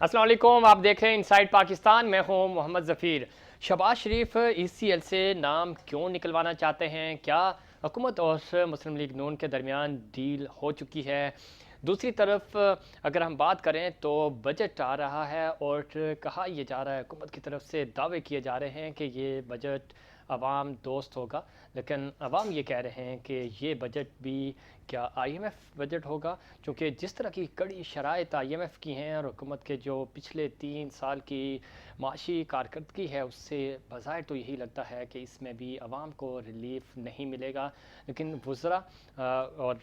अस्सलाम वालेकुम, आप देख रहे हैं इनसाइड पाकिस्तान। मैं हूं मोहम्मद ज़फ़ीर। शहबाज शरीफ ECL से नाम क्यों निकलवाना चाहते हैं? क्या हुकूमत और मुस्लिम लीग नून के दरमियान डील हो चुकी है? दूसरी तरफ अगर हम बात करें तो बजट आ रहा है और कहा यह जा रहा है, हुकूमत की तरफ से दावे किए जा रहे हैं कि ये बजट अवाम दोस्त होगा, लेकिन अवाम ये कह रहे हैं कि ये बजट भी क्या IMF बजट होगा? क्योंकि जिस तरह की कड़ी शराइत IMF की हैं और हुकूमत के जो पिछले 3 साल की माशी कारकर्दगी है, उससे बज़ाहिर तो यही लगता है कि इसमें भी अवाम को रिलीफ नहीं मिलेगा। लेकिन वज़रा और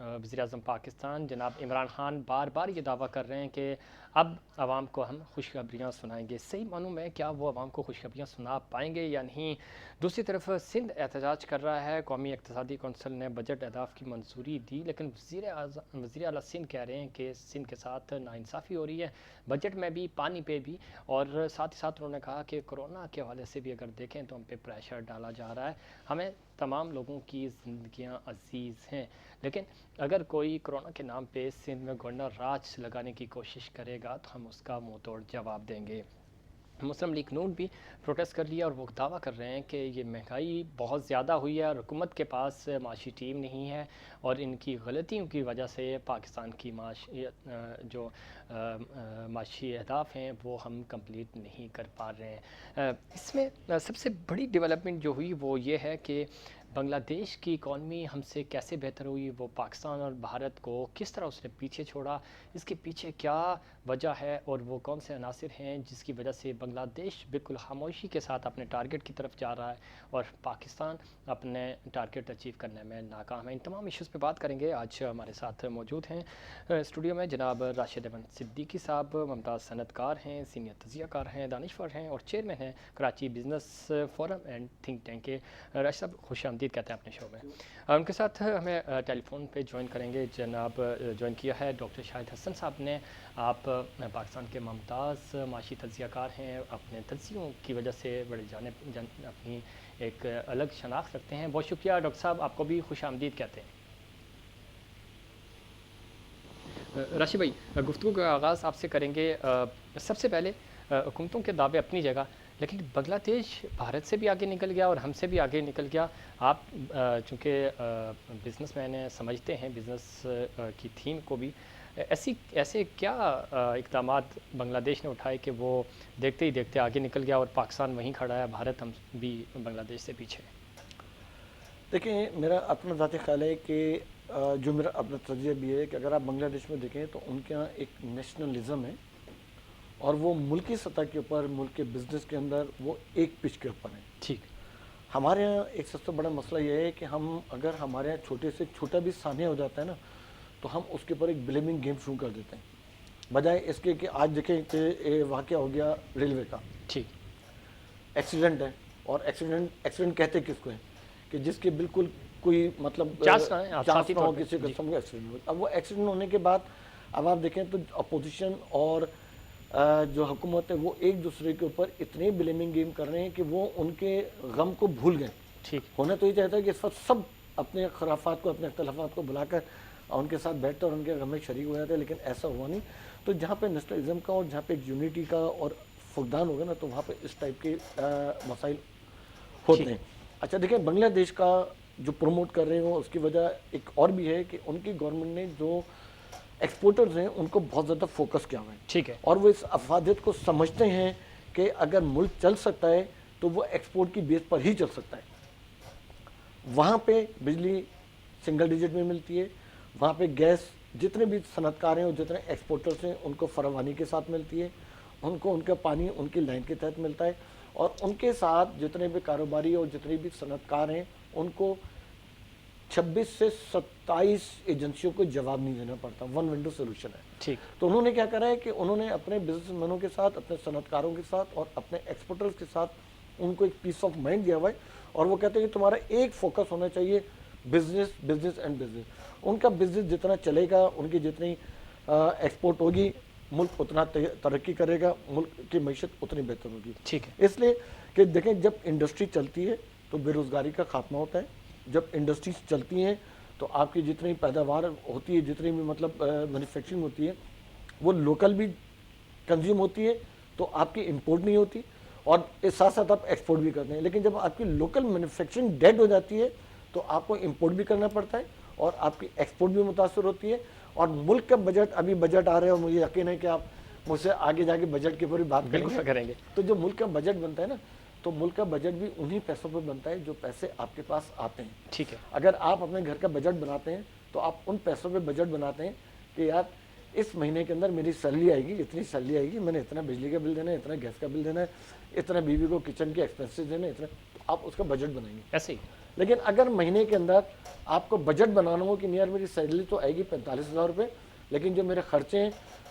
वज़ीर-ए-आज़म पाकिस्तान जनाब इमरान खान बार बार ये दावा कर रहे हैं कि अब आवाम को हम खुशखबरियाँ सुनाएंगे। सही मानूं में क्या वो आवाम को खुशखबरियाँ सुना पाएंगे या नहीं? दूसरी तरफ सिंध एहतजाज कर रहा है। कौमी इक़्तिसादी कौंसिल ने बजट अहदाफ की मंजूरी दी, लेकिन वज़ीर आला सिंध कह रहे हैं कि सिंध के साथ नाइंसाफ़ी हो रही है, बजट में भी, पानी पे भी। और साथ ही साथ उन्होंने कहा कि कोरोना के हवाले से भी अगर देखें तो हम पे प्रेशर डाला जा रहा है। हमें तमाम लोगों की ज़िंदगियाँ अजीज़ हैं, लेकिन अगर कोई कोरोना के नाम पे सिंध में गवर्नर राज लगाने की कोशिश करेगा तो हम उसका मुंह तोड़ जवाब देंगे। मुस्लिम लीग नून भी प्रोटेस्ट कर लिया और वो दावा कर रहे हैं कि ये महंगाई बहुत ज़्यादा हुई है और हुकूमत के पास माशी टीम नहीं है और इनकी गलतियों की वजह से पाकिस्तान की जो माशी अहदाफ हैं वो हम कंप्लीट नहीं कर पा रहे हैं। इसमें सबसे बड़ी डेवलपमेंट जो हुई वो ये है कि बांग्लादेश की इकॉनमी हमसे कैसे बेहतर हुई, वो पाकिस्तान और भारत को किस तरह उसने पीछे छोड़ा, इसके पीछे क्या वजह है और वो कौन से अनासिर हैं जिसकी वजह से बांग्लादेश बिल्कुल खामोशी के साथ अपने टारगेट की तरफ जा रहा है और पाकिस्तान अपने टारगेट अचीव करने में नाकाम है। इन तमाम इश्यूज़ पे बात करेंगे। आज हमारे साथ मौजूद हैं स्टूडियो में जनाब राशिद अहमद सिद्दीकी साहब, मुमताज़ सनतकार हैं, सीनियर तजियाकार हैं, दानिशवर हैं और चेयरमैन हैं Karachi business forum and think tank के। राशिद साहब खुश आमदीद कहते हैं अपने शो में। उनके साथ हमें टेलीफोन पे ज्वाइन करेंगे जनाब ज्वाइन किया है डॉक्टर शाहिद हसन साहब ने। आप पाकिस्तान के मुमताज़ माशी तजियाकार हैं, अपने तजियों की वजह से बड़े अपनी एक अलग शनाख्त रखते हैं। बहुत शुक्रिया डॉक्टर साहब, आपको भी खुश आमदीद कहते हैं। राशि भाई, गुफ्तगू का आगाज़ आपसे करेंगे। सबसे पहले हुकूमतों के दावे अपनी जगह, लेकिन बांग्लादेश भारत से भी आगे निकल गया और हमसे भी आगे निकल गया। आप चूँकि बिज़नेसमैन हैं, समझते हैं बिज़नेस की थीम को भी। ऐसे क्या इक़दामात बांग्लादेश ने उठाए कि वो देखते ही देखते आगे निकल गया और पाकिस्तान वहीं खड़ा है, भारत हम भी बांग्लादेश से पीछे? देखिए, मेरा अपना ज़ाती ख़्याल है कि जो मेरा अपना तजज़िया भी है कि अगर आप बांग्लादेश में देखें तो उनके यहाँ एक नेशनलिज़म है और वो मुल्की सतह के ऊपर, मुल्क के बिज़नेस के अंदर वो एक पिच के ऊपर है। ठीक। हमारे यहाँ एक सबसे बड़ा मसला ये है कि हम अगर हमारे यहाँ छोटे से छोटा भी सानिया हो जाता है ना, तो हम उसके ऊपर एक ब्लेमिंग गेम शुरू कर देते हैं, बजाय इसके कि आज देखें कि वाक़या हो गया रेलवे का। ठीक। एक्सीडेंट है, और एक्सीडेंट कहते किसको है कि जिसके बिल्कुल कोई मतलब चांस ना हो किसी किस्म का एक्सीडेंट हो। अब वो एक्सीडेंट होने के बाद अब आप देखें तो अपोजिशन और जो हुकूमत है वो एक दूसरे के ऊपर इतने ब्लेमिंग गेम कर रहे हैं कि वो उनके गम को भूल गए। ठीक। होना तो ये चाहता है कि इस वक्त सब अपने खराफात को, अपने अख्तलाफात को बुलाकर उनके साथ बैठते और उनके गम में शरीक हो जाते हैं, लेकिन ऐसा हुआ नहीं। तो जहाँ पे नेशनलिज्म का और जहाँ पे एक यूनिटी का और फुकदान होगा ना, तो वहाँ पे इस टाइप के मसाइल होते हैं। अच्छा देखिए, बांग्लादेश का जो प्रमोट कर रहे हो उसकी वजह एक और भी है कि उनकी गवर्नमेंट ने जो एक्सपोर्टर्स हैं उनको बहुत ज़्यादा फोकस किया हुआ है। ठीक है। और वो इस अफादियत को समझते हैं कि अगर मुल्क चल सकता है तो वो एक्सपोर्ट की बेस पर ही चल सकता है। वहाँ पे बिजली सिंगल डिजिट में मिलती है, वहाँ पे गैस जितने भी सनतकार हैं और जितने एक्सपोर्टर्स हैं उनको फरावानी के साथ मिलती है, उनको उनका पानी उनकी लाइन के तहत मिलता है, और उनके साथ जितने भी कारोबारी और जितने भी सनतकार हैं उनको 26 से 27 एजेंसियों को जवाब नहीं देना पड़ता। वन विंडो सोल्यूशन है। ठीक। तो उन्होंने क्या करा है कि उन्होंने अपने बिजनेसमैनों के साथ, अपने सनतकारों के साथ और अपने एक्सपोर्टर्स के साथ उनको एक पीस ऑफ माइंड दिया हुआ है, और वो कहते हैं कि तुम्हारा एक फोकस होना चाहिए बिजनेस, बिजनेस एंड बिजनेस। उनका बिजनेस जितना चलेगा, उनकी जितनी एक्सपोर्ट होगी, मुल्क उतना तरक्की करेगा, मुल्क की मैशत उतनी बेहतर होगी। ठीक है। इसलिए कि देखें, जब इंडस्ट्री चलती है तो बेरोज़गारी का खात्मा होता है। जब इंडस्ट्रीज चलती हैं तो आपकी जितनी पैदावार होती है, जितनी भी मतलब मैन्युफैक्चरिंग होती है, वो लोकल भी کنزیوم ہوتی ہے تو آپ کی امپورٹ نہیں ہوتی، اور اس ساتھ ساتھ آپ ایکسپورٹ بھی کرتے ہیں. لیکن جب آپ کی لوکل مینوفیکچرنگ ڈیڈ ہو جاتی ہے تو آپ کو امپورٹ بھی کرنا پڑتا ہے اور آپ کی ایکسپورٹ بھی متاثر ہوتی ہے. اور ملک کا بجٹ، ابھی بجٹ آ رہے ہیں اور مجھے یقین ہے کہ آپ مجھ سے آگے جا کے بجٹ کے اوپر بھی بات کریں بالکل کریں گے. تو جو ملک کا بجٹ بنتا ہے نا، تو ملک کا بجٹ بھی انہی پیسوں پہ بنتا ہے جو پیسے آپ کے پاس آتے ہیں. ٹھیک ہے. اگر آپ اپنے گھر کا بجٹ بناتے ہیں تو آپ ان پیسوں پہ بجٹ بناتے ہیں کہ یار اس مہینے کے اندر میری سیلری آئے گی، اتنی سیلری آئے گی، میں نے اتنا بجلی کا بل دینا ہے، اتنا گیس کا بل دینا ہے، اتنا بیوی کو کچن کے ایکسپینسز دینے، اتنا، تو آپ اس کا بجٹ بنائیں گے ایسے ہی. لیکن اگر مہینے کے اندر آپ کو بجٹ بنانا ہو کہ یار میری سیلری تو آئے گی 45,000 روپے، لیکن جو میرے خرچے ہیں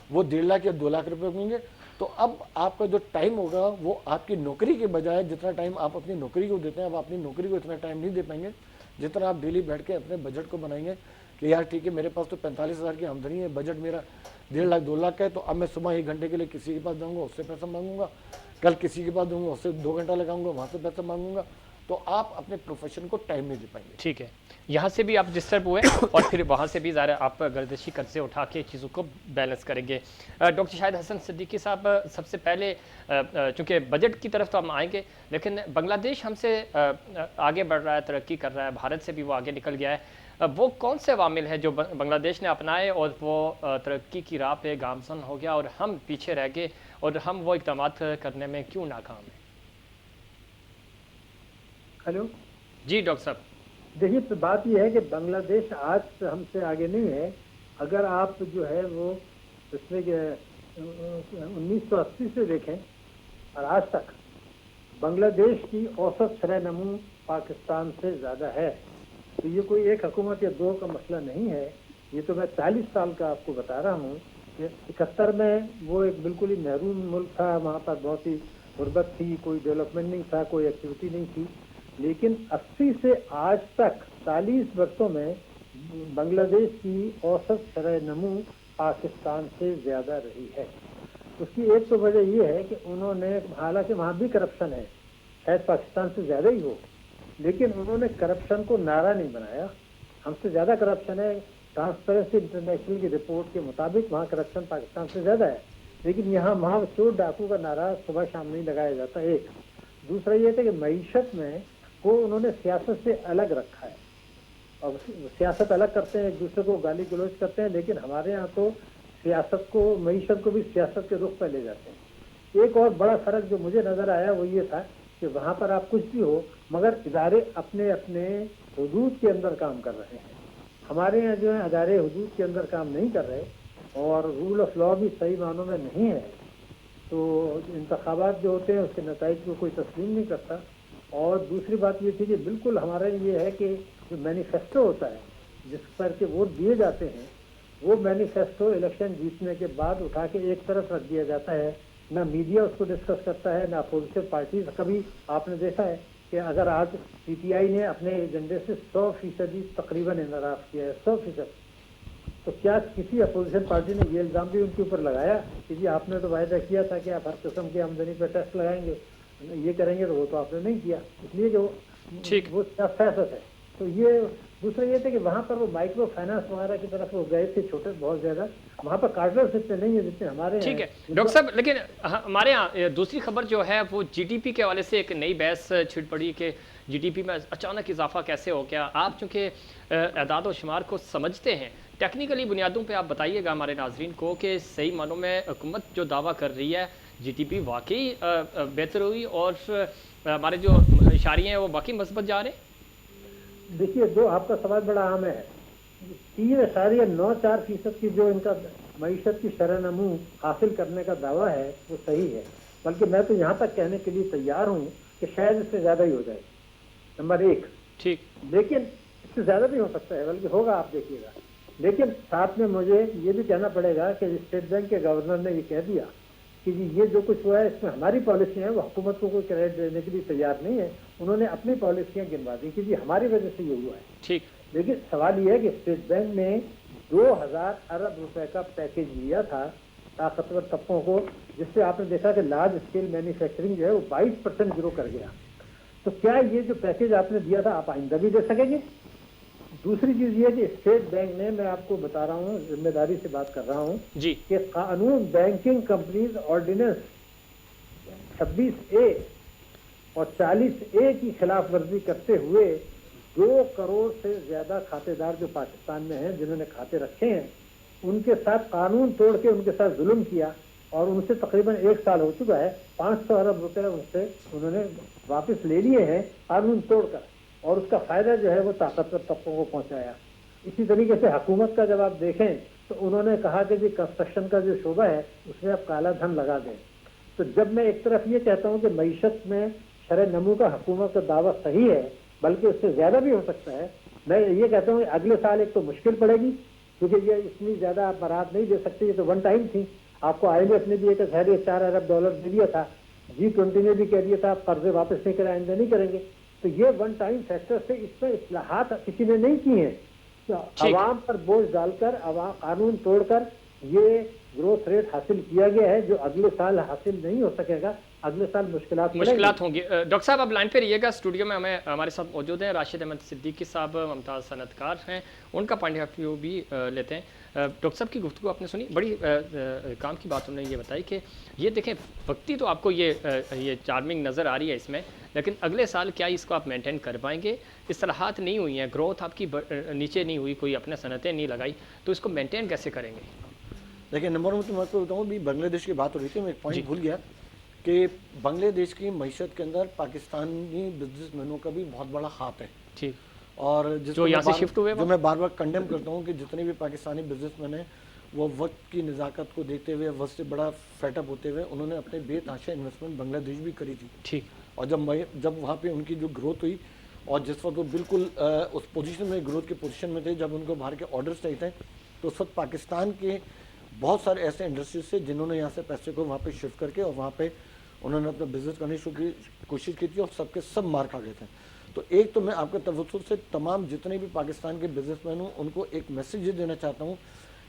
وہ 1.5 لاکھ یا 2 لاکھ روپے ہوں گے، تو اب آپ کا جو ٹائم ہوگا وہ آپ کی نوکری کے بجائے جتنا ٹائم آپ اپنی نوکری کو دیتے ہیں، اب اپنی نوکری کو اتنا ٹائم نہیں دے پائیں گے جتنا آپ ڈیلی بیٹھ کے اپنے بجٹ کو بنائیں گے کہ یار ٹھیک ہے میرے پاس تو 45,000 کی آمدنی ہے، بجٹ میرا 1.5 لاکھ 2 لاکھ کا ہے، تو اب میں صبح 1 گھنٹے کے لیے کسی کے پاس جاؤں گا، اس سے پیسہ مانگوں گا، کل کسی کے پاس دوں گا، اس سے 2 گھنٹہ لگاؤں گا، وہاں سے پیسہ مانگوں گا، تو آپ اپنے پروفیشن کو ٹائم نہیں دے پائیں گے. ٹھیک ہے. یہاں سے بھی آپ ڈسٹرب ہوئے اور پھر وہاں سے بھی ظاہر آپ گردشی قرضے اٹھا کے چیزوں کو بیلنس کریں گے. ڈاکٹر شاہد حسن صدیقی صاحب، سب سے پہلے چونکہ بجٹ کی طرف تو ہم آئیں گے، لیکن بنگلہ دیش ہم سے آگے بڑھ رہا ہے، ترقی کر رہا ہے، بھارت سے بھی وہ آگے نکل گیا ہے. وہ کون سے عوامل ہیں جو بنگلہ دیش نے اپنائے اور وہ ترقی کی راہ پہ گامزن ہو گیا اور ہم پیچھے رہ گئے، اور ہم وہ اقدامات کرنے میں کیوں ناکام ہیں؟ ہلو جی ڈاکٹر صاحب. دیکھیے، بات یہ ہے کہ بنگلہ دیش آج ہم سے آگے نہیں ہے. اگر آپ جو ہے وہ اس میں 1980 سے دیکھیں اور آج تک بنگلہ دیش کی اوسط شرح نمو پاکستان سے زیادہ ہے. تو یہ کوئی ایک حکومت یا دو کا مسئلہ نہیں ہے، یہ تو میں 40 سال کا آپ کو بتا رہا ہوں کہ 71 میں وہ ایک بالکل ہی محروم ملک تھا، وہاں پر بہت ہی غربت تھی، کوئی ڈیولپمنٹ نہیں تھا، کوئی ایکٹیویٹی نہیں تھی. لیکن 80 سے آج تک 40 برسوں میں بنگلہ دیش کی اوسط شرح نمو پاکستان سے زیادہ رہی ہے. اس کی ایک تو وجہ یہ ہے کہ انہوں نے، حالانکہ وہاں بھی کرپشن ہے، شاید پاکستان سے زیادہ ہی ہو، لیکن انہوں نے کرپشن کو نعرہ نہیں بنایا. ہم سے زیادہ کرپشن ہے، ٹرانسپیرنسی انٹرنیشنل کی رپورٹ کے مطابق وہاں کرپشن پاکستان سے زیادہ ہے، لیکن یہاں وہاں چور ڈاکو کا نعرہ صبح شام نہیں لگایا جاتا. ایک دوسرا یہ تھا کہ معیشت میں کو انہوں نے سیاست سے الگ رکھا ہے، اور سیاست الگ کرتے ہیں، ایک دوسرے کو گالی گلوچ کرتے ہیں، لیکن ہمارے ہاں تو سیاست کو، معیشت کو بھی سیاست کے رخ پہ لے جاتے ہیں. ایک اور بڑا فرق جو مجھے نظر آیا وہ یہ تھا کہ وہاں پر آپ کچھ بھی ہو مگر ادارے اپنے اپنے حدود کے اندر کام کر رہے ہیں. ہمارے یہاں جو ہے ادارے حدود کے اندر کام نہیں کر رہے اور رول آف لا بھی صحیح معنوں میں نہیں ہے. تو انتخابات جو ہوتے ہیں اس کے نتائج کو کوئی تسلیم نہیں کرتا. اور دوسری بات یہ تھی کہ بالکل ہمارا یہ ہے کہ جو مینیفیسٹو ہوتا ہے جس پر کے ووٹ دیے جاتے ہیں، وہ مینیفیسٹو الیکشن جیتنے کے بعد اٹھا کے ایک طرف رکھ دیا جاتا ہے. نہ میڈیا اس کو ڈسکس کرتا ہے، نہ اپوزیشن پارٹیز. کبھی آپ نے دیکھا ہے کہ اگر آج پی ٹی آئی نے اپنے ایجنڈے سے 100% تقریباً انحراف کیا ہے، 100%، تو کیا کسی اپوزیشن پارٹی نے یہ الزام بھی ان کے اوپر لگایا کہ جی آپ نے تو وعدہ کیا تھا کہ آپ ہر قسم کی آمدنی پہ ٹیکس لگائیں گے، یہ کریں گے، تو وہ تو آپ نے نہیں کیا. اس لیے جو ٹھیک. وہ سیاست ہے. تو یہ دوسرا یہ تھا کہ وہاں پر وہ مائکرو فائنانس وغیرہ کی طرف وہ گئے تھے چھوٹے بہت زیادہ. وہاں پر کارڈرز اتنے نہیں ہیں جتنے ہمارے ہیں. ٹھیک ہے ڈاکٹر صاحب، لیکن ہمارے ہاں دوسری خبر جو ہے وہ جی ڈی پی کے حوالے سے ایک نئی بحث چھڑ پڑی کہ جی ڈی پی میں اچانک اضافہ کیسے ہو گیا. آپ چونکہ اعداد و شمار کو سمجھتے ہیں، ٹیکنیکلی بنیادوں پہ آپ بتائیے گا ہمارے ناظرین کو کہ صحیح معنوں میں حکومت جو دعویٰ کر رہی ہے جی ڈی پی واقعی بہتر ہوئی اور ہمارے جو اشاریے ہیں وہ باقی مثبت جا رہے ہیں؟ دیکھیے، جو آپ کا سوال بڑا عام ہے. 3.94% کی جو ان کا معیشت کی شرح نمو حاصل کرنے کا دعویٰ ہے وہ صحیح ہے، بلکہ میں تو یہاں تک کہنے کے لیے تیار ہوں کہ شاید اس سے زیادہ ہی ہو جائے. نمبر 1. ٹھیک. لیکن اس سے زیادہ بھی ہو سکتا ہے، بلکہ ہوگا، آپ دیکھیے گا. لیکن ساتھ میں مجھے یہ بھی کہنا پڑے گا کہ اسٹیٹ بینک کے گورنر نے یہ کہہ دیا کہ جی یہ جو کچھ ہوا ہے اس میں ہماری پالیسی ہیں، وہ حکومت کو کوئی کریڈٹ دینے کے لیے تیار نہیں ہے. انہوں نے اپنی پالیسیاں گنوا دی کہ جی ہماری وجہ سے یہ ہوا ہے. ٹھیک. لیکن سوال یہ ہے کہ اسٹیٹ بینک نے 2000 ارب روپے کا پیکیج دیا تھا طاقتور طبقوں کو، جس سے آپ نے دیکھا کہ لارج اسکیل مینوفیکچرنگ جو ہے وہ 22% گرو کر گیا. تو کیا یہ جو پیکیج آپ نے دیا تھا آپ آئندہ بھی دے سکیں گے؟ दूसरी चीज ये कि स्टेट बैंक ने, मैं आपको बता रहा हूँ, जिम्मेदारी से बात कर रहा हूँ जी कि कानून बैंकिंग कंपनीज ऑर्डिनेंस 26A और 40A की खिलाफ वर्जी करते हुए 2 करोड़ से ज्यादा खातेदार जो पाकिस्तान में हैं, जिन्होंने खाते रखे हैं, उनके साथ कानून तोड़ के उनके साथ जुल्म किया और उनसे तकरीबन 1 साल हो चुका है। 500 अरब रुपए उनसे उन्होंने वापस ले लिए हैं कानून तोड़कर, और उसका फायदा जो है वो ताकतवर तबकों को पहुंचाया। इसी तरीके से हुकूमत का जब आप देखें तो उन्होंने कहा कि जी कंस्ट्रक्शन का जो शोबा है उसमें आप काला धन लगा दें। तो जब मैं एक तरफ ये कहता हूँ कि मईशत में शरह नमू का हुकूमत का दावा सही है, बल्कि उससे ज्यादा भी हो सकता है, मैं ये कहता हूँ कि अगले साल एक तो मुश्किल पड़ेगी, क्योंकि ये इतनी ज्यादा आप बरात नहीं दे सकते, ये तो वन टाइम थी। आपको IMF ने भी एक 4 अरब डॉलर दे दिया था, G20 ने भी कह दिया था आप कर्जे वापस नहीं करें, आइंदा नहीं करेंगे। तो ये वन टाइम फैक्टर से इसमें इस्लाहात किसी ने नहीं की है। तो अवाम पर बोझ डालकर, अवाम कानून तोड़कर ये ग्रोथ रेट हासिल किया गया है, जो अगले साल हासिल नहीं हो सकेगा। अगले साल मुश्किलात होंगी। डॉक्टर साहब आप लाइन पे रहिएगा, स्टूडियो में हमारे साथ मौजूद हैं राशिद अहमद सिद्दीकी साहब, मुमताज़ सनतकार हैं, उनका पॉइंट ऑफ व्यू भी लेते हैं। डॉक्टर साहब की गुफ्तगू आपने सुनी, बड़ी काम की बात उन्होंने ये बताई कि ये देखें वक्ती तो आपको ये चार्मिंग नज़र आ रही है इसमें, लेकिन अगले साल क्या इसको आप मेंटेन कर पाएंगे? इस्लाहात नहीं हुई हैं, ग्रोथ आपकी नीचे नहीं हुई, कोई अपने सनतें नहीं लगाई, तो इसको मेंटेन कैसे करेंगे? देखिए, नंबर 1 तो मैं आपको बताऊँ, भी बांग्लादेश की बात हो रही थी, मैं एक पॉइंट भूल गया कि बांग्लादेश की मईशत के अंदर पाकिस्तानी बिजनेसमैनों का भी बहुत बड़ा हाथ है। ठीक। और जो यहाँ से शिफ्ट हुए, जो मैं बार बार कंडेम करता हूँ कि जितने भी पाकिस्तानी बिजनेसमैन हैं वो वक्त की नज़ाकत को देखते हुए, वक्त से बड़ा फेटअप होते हुए उन्होंने अपने बेतहाशा इन्वेस्टमेंट बांग्लादेश भी करी थी। ठीक। और जब वहाँ पे उनकी जो ग्रोथ हुई, और जिस वक्त वो बिल्कुल उस पोजीशन में, ग्रोथ के पोजीशन में थे, जब उनको बाहर के ऑर्डर्स चाहिए थे, तो उस वक्त पाकिस्तान के बहुत सारे ऐसे इंडस्ट्रीज थे जिन्होंने यहाँ से पैसे को वहाँ पे शिफ्ट करके और वहाँ पे उन्होंने अपना बिजनेस करने की कोशिश की थी, और सबके सब मार खा गए थे। तो एक तो मैं आपके तवज्जुह से तमाम जितने भी पाकिस्तान के बिजनेसमैन हूँ उनको एक मैसेज ये देना चाहता हूँ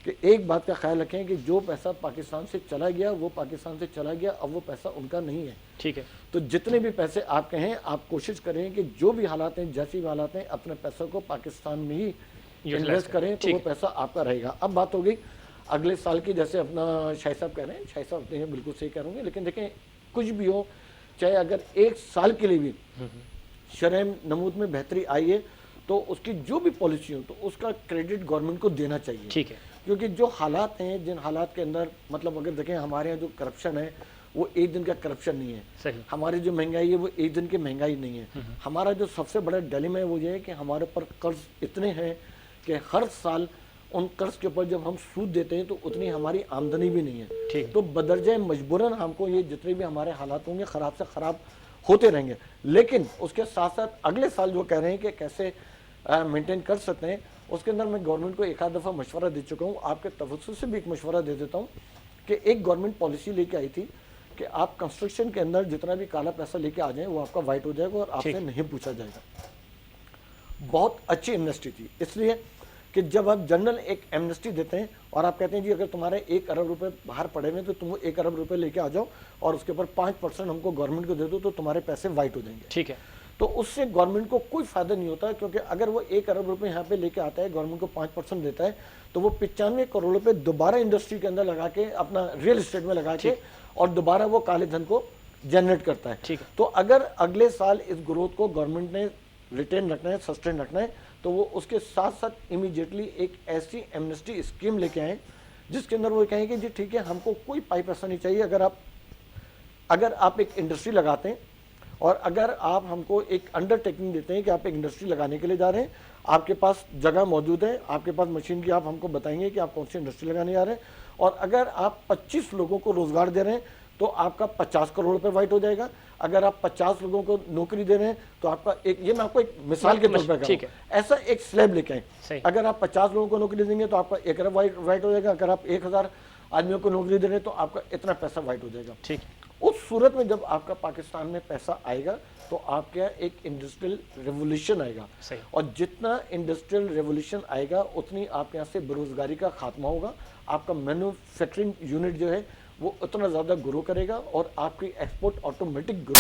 कि एक बात का ख्याल रखें कि जो पैसा पाकिस्तान से चला गया वो पाकिस्तान से चला गया, अब वो पैसा उनका नहीं है। ठीक है। तो जितने भी पैसे आपके हैं, आप कोशिश करें कि जो भी हालात हैं, जैसी भी हालात हैं, अपने पैसों को पाकिस्तान में ही इन्वेस्ट करें, तो वो पैसा आपका रहेगा। अब बात हो गई अगले साल की, जैसे अपना शाह साहब कह रहे हैं, शाह साहब नहीं बिल्कुल सही कह रहे होंगे, लेकिन देखें कुछ भी हो, चाहे अगर 1 साल के लिए भी शरह नमूद में बेहतरी आई है तो उसकी जो भी पॉलिसी हो तो उसका क्रेडिट गवर्नमेंट को देना चाहिए। ठीक है। क्योंकि जो हालात हैं, जिन हालात के अंदर, मतलब अगर देखें हमारे यहाँ जो करप्शन है वो एक दिन का करप्शन नहीं है। सही। हमारी जो महंगाई है वो एक दिन की महंगाई नहीं है। हमारा जो सबसे बड़ा डिलेमा है वो ये है कि हमारे ऊपर कर्ज इतने हैं कि हर साल उन कर्ज के ऊपर जब हम सूद देते हैं तो उतनी हमारी आमदनी भी नहीं है। तो बदरजा मजबूरन हमको ये जितने भी हमारे हालात होंगे ख़राब से ख़राब होते रहेंगे। लेकिन उसके साथ साथ अगले साल जो कह रहे हैं कि कैसे मेंटेन कर सकते हैं, उसके अंदर मैं गवर्नमेंट को एक आध दफ़ा मशवरा दे चुका हूँ। आपके तवज्जुह से भी एक मशवरा दे देता हूँ कि एक गवर्नमेंट पॉलिसी लेके आई थी कि आप कंस्ट्रक्शन के अंदर जितना भी काला पैसा लेके आ जाएं वो आपका वाइट हो जाएगा और आपसे नहीं पूछा जाएगा। बहुत अच्छी एमनेस्टी थी, इसलिए कि जब आप जनरल एक एमनेस्टी देते हैं और आप कहते हैं जी अगर तुम्हारे 1 अरब रुपए बाहर पड़े हुए तो तुम वो 1 अरब रुपए लेके आ जाओ और उसके ऊपर 5% हमको गवर्नमेंट को दे दो, तो तुम्हारे पैसे वाइट हो जाएंगे। ठीक है। तो उससे गवर्नमेंट को कोई फायदा नहीं होता, क्योंकि अगर वो 1 अरब रुपए यहाँ पे लेके आता है, गवर्नमेंट को 5% देता है, तो वो 95 करोड़ रुपए दोबारा इंडस्ट्री के अंदर लगा के, अपना रियल एस्टेट में लगा के, और दोबारा वो काले धन को जनरेट करता है। ठीक है। तो अगर अगले साल इस ग्रोथ को गवर्नमेंट ने रिटेन रखना है, सस्टेन रखना है, तो वो उसके साथ साथ इमीडिएटली एक ऐसी एमनेस्टी स्कीम लेके आए जिसके अंदर वो कहें कि जी ठीक है, हमको कोई पाई पैसा नहीं चाहिए। अगर आप एक इंडस्ट्री लगाते हैं और अगर आप हमको एक अंडरटेकिंग देते हैं कि आप एक इंडस्ट्री लगाने के लिए जा रहे हैं, आपके पास जगह मौजूद है, आपके पास मशीन की, आप हमको बताएंगे कि आप कौन सी इंडस्ट्री लगाने जा रहे हैं, और अगर आप 25 लोगों को रोजगार दे रहे हैं तो आपका 50 करोड़ रुपए वाइट हो जाएगा। अगर आप 50 लोगों को नौकरी दे रहे हैं तो आपका ये मैं आपको एक मिसाल के तौर पर ठीक है, ऐसा एक स्लैब लेके आए। अगर आप 50 लोगों को नौकरी देंगे तो आपका 1 अरब वाइट हो जाएगा। अगर आप 1000 आदमियों को नौकरी दे रहे हैं तो आपका इतना पैसा वाइट हो जाएगा। ठीक। उस सूरत में जब आपका पाकिस्तान में पैसा आएगा तो आपके यहाँ एक इंडस्ट्रियल रेवोल्यूशन आएगा, और जितना इंडस्ट्रियल रेवोल्यूशन आएगा उतनी आपके यहाँ से बेरोजगारी का खात्मा होगा। आपका मैन्युफैक्चरिंग यूनिट जो है वो उतना ज़्यादा ग्रो करेगा और आपकी एक्सपोर्ट ऑटोमेटिक ग्रो,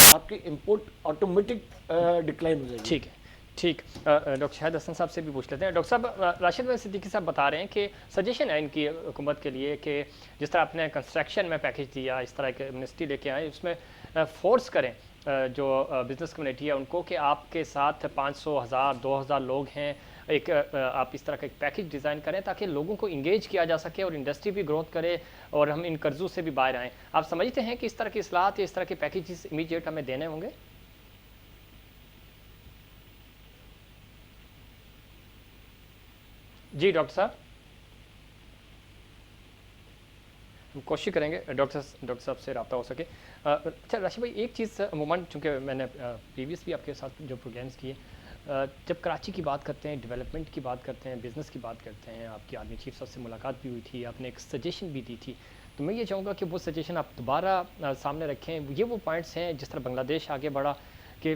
आपकी इंपोर्ट ऑटोमेटिक डिक्लाइन हो जाएगी। ठीक है, ٹھیک، ڈاکٹر شاہد حسن صاحب سے بھی پوچھ لیتے ہیں. ڈاکٹر صاحب، راشد بھائی صدیقی صاحب بتا رہے ہیں کہ سجیشن ہے ان کی حکومت کے لیے کہ جس طرح آپ نے کنسٹرکشن میں پیکیج دیا، اس طرح ایک امنسٹی لے کے آئے، اس میں فورس کریں جو بزنس کمیونٹی ہے ان کو کہ آپ کے ساتھ 500 1000 2000 لوگ ہیں، ایک آپ اس طرح کا ایک پیکیج ڈیزائن کریں تاکہ لوگوں کو انگیج کیا جا سکے اور انڈسٹری بھی گروتھ کرے اور ہم ان قرضوں سے بھی باہر آئیں. آپ سمجھتے ہیں کہ اس طرح کی اصلاحات یا اس طرح کے پیکیجز امیڈیٹ ہمیں دینے ہوں گے؟ جی ڈاکٹر صاحب، ہم کوشش کریں گے ڈاکٹر صاحب سے رابطہ ہو سکے. اچھا راشد بھائی، ایک چیز عموماً چونکہ میں نے پریویس بھی آپ کے ساتھ جو پروگرامس کیے، جب کراچی کی بات کرتے ہیں، ڈیولپمنٹ کی بات کرتے ہیں، بزنس کی بات کرتے ہیں، آپ کی آرمی چیف صاحب سے ملاقات بھی ہوئی تھی، آپ نے ایک سجیشن بھی دی تھی، تو میں یہ چاہوں گا کہ وہ سجیشن آپ دوبارہ سامنے رکھیں. یہ وہ پوائنٹس ہیں جس طرح بنگلہ دیش آگے بڑھا کہ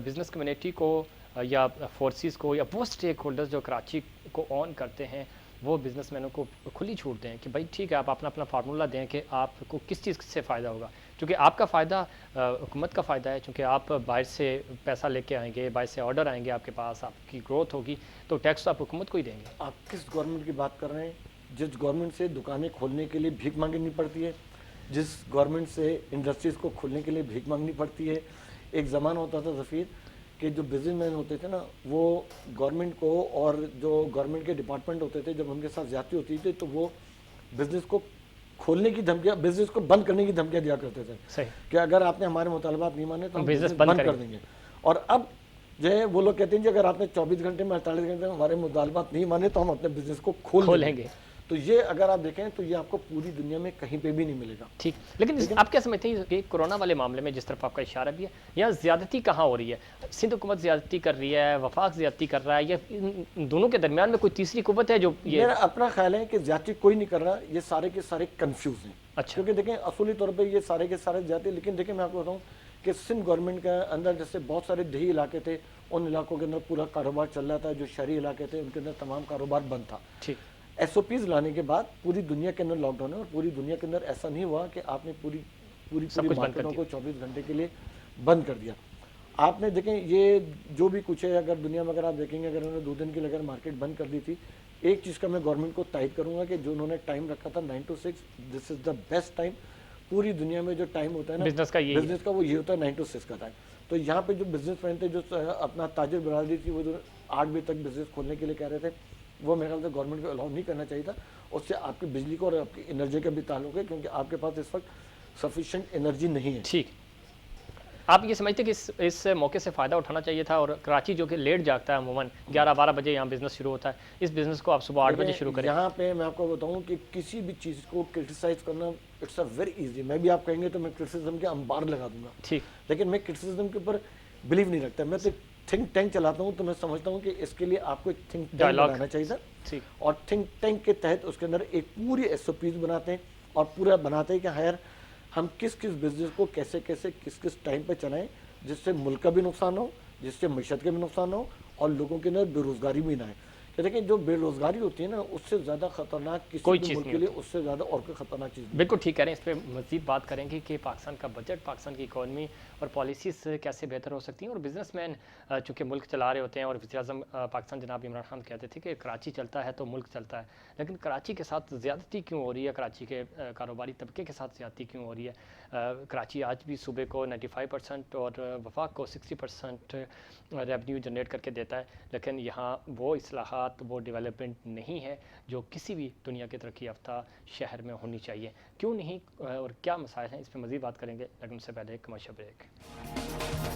بزنس کمیونٹی کو یا فورسز کو یا وہ اسٹیک ہولڈرز جو کراچی کو آن کرتے ہیں وہ بزنس مینوں کو کھلی چھوٹ دیں کہ بھائی ٹھیک ہے، آپ اپنا اپنا فارمولہ دیں کہ آپ کو کس چیز سے فائدہ ہوگا. چونکہ آپ کا فائدہ حکومت کا فائدہ ہے، چونکہ آپ باہر سے پیسہ لے کے آئیں گے، باہر سے آرڈر آئیں گے آپ کے پاس، آپ کی گروتھ ہوگی تو ٹیکس تو آپ حکومت کو ہی دیں گے. آپ کس گورنمنٹ کی بات کر رہے ہیں جس گورنمنٹ سے دکانیں کھولنے کے لیے بھیک مانگنی پڑتی ہے، جس گورنمنٹ سے انڈسٹریز کو کھولنے کے لیے بھیک مانگنی پڑتی ہے؟ ایک زمانہ ہوتا تھا ظفیر کہ جو بزنس مین ہوتے تھے نا، وہ گورنمنٹ کو اور جو گورنمنٹ کے ڈپارٹمنٹ ہوتے تھے جب ان کے ساتھ زیادتی ہوتی تھی تو وہ بزنس کو کھولنے کی دھمکیاں، بزنس کو بند کرنے کی دھمکیاں دیا کرتے تھے صحیح کہ اگر آپ نے ہمارے مطالبات نہیں مانے تو ہم بزنس بزنس بند بند کریں کر دیں گے. اور اب جو ہے وہ لوگ کہتے ہیں کہ اگر آپ نے 24 گھنٹے میں 48 گھنٹے میں ہمارے مطالبات نہیں مانے تو ہم اپنے بزنس کو کھولیں گے. تو یہ اگر آپ دیکھیں تو یہ آپ کو پوری دنیا میں کہیں پہ بھی نہیں ملے گا. ٹھیک، لیکن آپ کیا سمجھتے ہیں کہ کورونا والے معاملے میں جس طرف آپ کا اشارہ بھی ہے، یہاں زیادتی کہاں ہو رہی ہے؟ سندھ حکومت زیادتی کر رہی ہے، وفاق زیادتی کر رہا ہے، یا ان دونوں کے درمیان میں کوئی تیسری قوت ہے جو یہ؟ میرا اپنا خیال ہے کہ زیادتی کوئی نہیں کر رہا، یہ سارے کے سارے کنفیوز ہیں. اچھا، کیونکہ دیکھیں اصولی طور پہ یہ سارے کے سارے زیادتی، لیکن دیکھیں میں آپ کو بتاؤں کہ سندھ گورنمنٹ کے اندر جیسے بہت سارے دیہی علاقے تھے، ان علاقوں کے اندر پورا کاروبار چل رہا تھا. جو شہری علاقے تھے ان کے اندر تمام کاروبار بند تھا. ٹھیک، ایس او پیز لانے کے بعد پوری دنیا کے اندر لاک ڈاؤن ہے، اور پوری دنیا کے اندر ایسا نہیں ہوا کہ آپ نے پوری مارکیٹوں کو 24 گھنٹے کے لیے بند کر دیا. آپ نے دیکھیں یہ جو بھی کچھ ہے، اگر دنیا میں اگر آپ دیکھیں گے، اگر انہوں نے 2 دن کے لیے اگر مارکیٹ بند کر دی تھی، ایک چیز کا میں گورنمنٹ کو تائید کروں گا کہ جو انہوں نے ٹائم رکھا تھا 9 to 6، this is the best time. پوری دنیا میں جو ٹائم ہوتا ہے نا بزنس کا وہ یہ ہوتا ہے 9 to 6 کا ٹائم. تو یہاں پہ جو بزنس مین تھے، جو اپنا تاجر برادری تھی، وہ جو 8 بجے تک بزنس کھولنے کے لیے کہہ رہے تھے، وہ میرے خیال سے گورنمنٹ کو الاؤ نہیں کرنا چاہیے تھا. اس سے آپ کی بجلی کو اور آپ کی انرجی کا بھی تعلق ہے، کیونکہ آپ کے پاس اس وقت سفیشینٹ انرجی نہیں ہے. ٹھیک، آپ یہ سمجھتے کہ اس موقع سے فائدہ اٹھانا چاہیے تھا، اور کراچی جو کہ لیٹ جاگتا ہے عموماً 11-12 بجے یہاں بزنس شروع ہوتا ہے، اس بزنس کو آپ صبح 8 بجے شروع کریں؟ یہاں پہ میں آپ کو بتاؤں کہ کسی بھی چیز کو کرٹیسائز کرنا اٹس اے ویری ایزی. میں بھی آپ کہیں گے تو میں کرٹیسزم کے انبار لگا دوں گا. ٹھیک، لیکن میں کرٹیسزم کے اوپر بلیو نہیں رکھتا. میں تو تھنک ٹینک چلاتا ہوں، تو میں سمجھتا ہوں کہ اس کے لیے آپ کو ایک تھنک ٹینک بنانا چاہیے تھا. ٹھیک، اور تھنک ٹینک کے تحت اس کے اندر ایک پوری ایس او پیز بناتے ہیں، اور پورا بناتے ہیں کہ خیر ہم کس بزنس کو کیسے کس ٹائم پہ چلائیں جس سے ملک کا بھی نقصان نہ ہو، جس سے معیشت کا بھی نقصان نہ ہو، اور لوگوں کے اندر بے روزگاری بھی نہ آئے. دیکھیں جو بے روزگاری ہوتی ہے نا، اس سے زیادہ خطرناک کسی بھی ملک کے لیے اس سے زیادہ اور کوئی خطرناک چیز نہیں. بالکل ٹھیک کہہ رہے ہیں. اس پہ مزید بات کریں گے کہ پاکستان کا بجٹ، پاکستان کی اکانومی اور پالیسیز کیسے بہتر ہو سکتی ہیں. اور بزنس مین چونکہ ملک چلا رہے ہوتے ہیں، اور وزیر اعظم پاکستان جناب عمران خان کہتے تھے کہ کراچی چلتا ہے تو ملک چلتا ہے، لیکن کراچی کے ساتھ زیادتی کیوں ہو رہی ہے؟ کراچی کے کاروباری طبقے کے ساتھ زیادتی کیوں ہو رہی ہے؟ کراچی آج بھی صوبے کو 95% اور وفاق کو 60% ریونیو جنریٹ کر کے دیتا ہے، لیکن یہاں وہ اصلاحات، وہ ڈیولپمنٹ نہیں ہے جو کسی بھی دنیا کے ترقی یافتہ شہر میں ہونی چاہیے. کیوں نہیں اور کیا مسائل ہیں، اس پہ مزید بات کریں گے، لیکن اس سے پہلے ایک کمرشل بریک.